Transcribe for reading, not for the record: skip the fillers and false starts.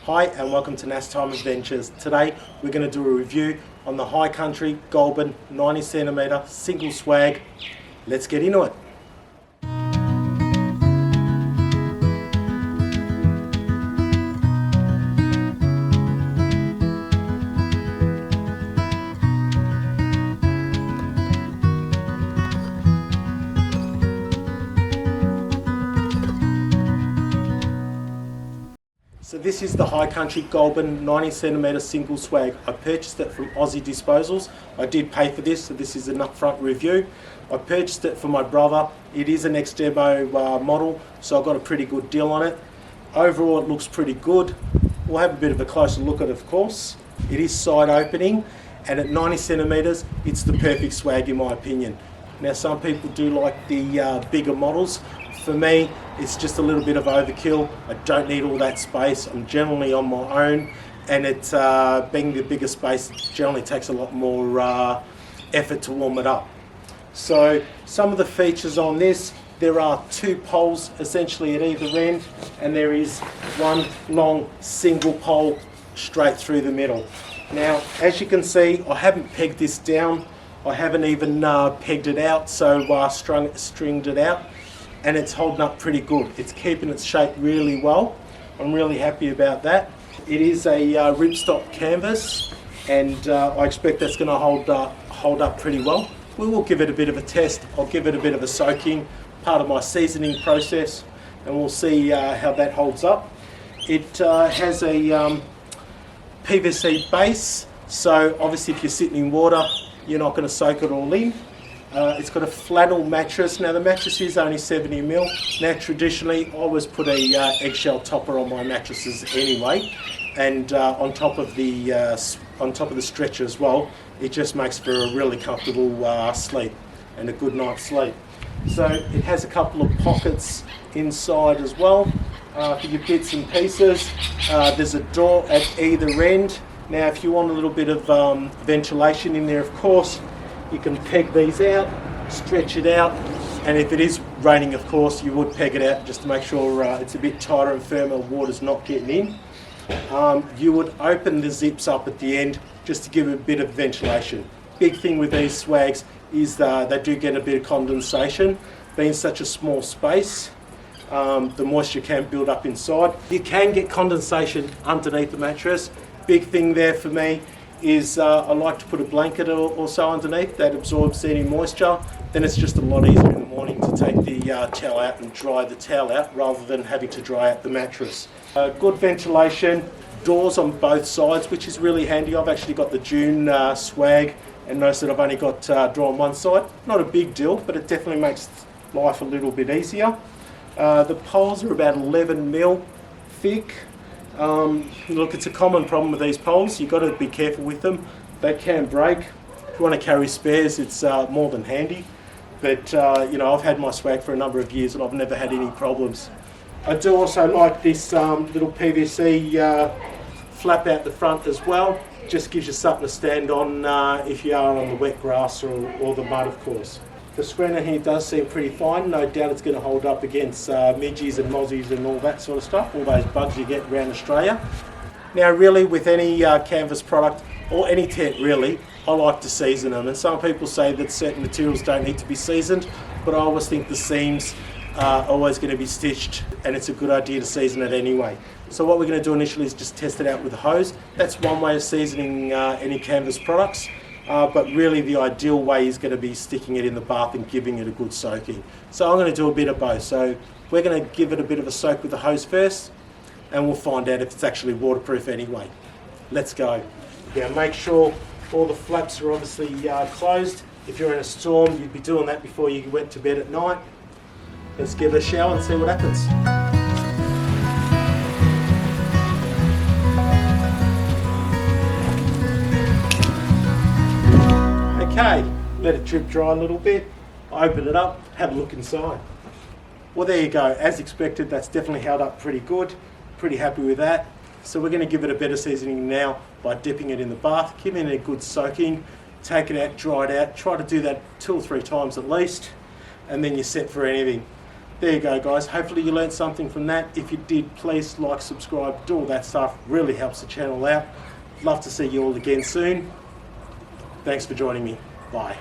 Hi and welcome to NasTime Adventures. Today we're going to do a review on the Hi-Country Goulburn 90cm single swag. Let's get into it. So this is the Hi-Country Goulburn 90cm single swag. I purchased it from Aussie Disposals. I did pay for this, so this is an upfront review. I purchased it for my brother. It is an ex-demo model, so I got a pretty good deal on it. Overall it looks pretty good. We'll have a bit of a closer look at it, of course. It is side opening, and at 90cm it's the perfect swag in my opinion. Now some people do like the bigger models. For me, it's just a little bit of overkill. I don't need all that space. I'm generally on my own, and it being the bigger space generally takes a lot more effort to warm it up. So some of the features on this, there are two poles essentially at either end, and there is one long single pole straight through the middle. Now, as you can see, I haven't pegged this down. I haven't even pegged it out, so stringed it out. And it's holding up pretty good. It's keeping its shape really well. I'm really happy about that. It is a ripstop canvas, and I expect that's going to hold up pretty well. We will give it a bit of a test. I'll give it a bit of a soaking, part of my seasoning process, and we'll see how that holds up. It has a PVC base, so obviously if you're sitting in water, you're not going to soak it all in. It's got a flannel mattress. Now the mattress is only 70mm. Now traditionally I always put a eggshell topper on my mattresses anyway, and on top of the stretcher as well. It just makes for a really comfortable sleep and a good night's sleep. So it has a couple of pockets inside as well for your bits and pieces. There's a door at either end. Now if you want a little bit of ventilation in there, of course, you can peg these out, stretch it out, and if it is raining, of course, you would peg it out just to make sure it's a bit tighter and firmer, water's not getting in. You would open the zips up at the end just to give it a bit of ventilation. Big thing with these swags is they do get a bit of condensation. Being such a small space, the moisture can build up inside. You can get condensation underneath the mattress. Big thing there for me is I like to put a blanket or so underneath that absorbs any moisture. Then it's just a lot easier in the morning to take the towel out and dry the towel out rather than having to dry out the mattress. Good ventilation, doors on both sides, which is really handy. I've actually got the June swag and notice that I've only got door on one side. Not a big deal, but it definitely makes life a little bit easier. The poles are about 11mm thick. Look, it's a common problem with these poles. You've got to be careful with them. They can break. If you want to carry spares, it's more than handy. But you know, I've had my swag for a number of years and I've never had any problems. I do also like this little PVC flap out the front as well. Just gives you something to stand on if you are on the wet grass or the mud, of course. The screen in here does seem pretty fine. No doubt it's going to hold up against midges and mozzies and all that sort of stuff, all those bugs you get around Australia. Now really, with any canvas product, or any tent really, I like to season them. And some people say that certain materials don't need to be seasoned, but I always think the seams are always going to be stitched, and it's a good idea to season it anyway. So what we're going to do initially is just test it out with a hose. That's one way of seasoning any canvas products. But really the ideal way is going to be sticking it in the bath and giving it a good soaking. So I'm going to do a bit of both. So we're going to give it a bit of a soak with the hose first, and we'll find out if it's actually waterproof anyway. Let's go. Yeah, make sure all the flaps are obviously closed. If you're in a storm, you'd be doing that before you went to bed at night. Let's give it a shower and see what happens. Okay, let it drip dry a little bit, open it up, have a look inside. Well, there you go. As expected, that's definitely held up pretty good. Pretty happy with that. So we're going to give it a better seasoning now by dipping it in the bath, giving it a good soaking, take it out, dry it out. Try to do that 2 or 3 times at least, and then you're set for anything. There you go, guys. Hopefully you learned something from that. If you did, please like, subscribe, do all that stuff. Really helps the channel out. Love to see you all again soon. Thanks for joining me. Bye.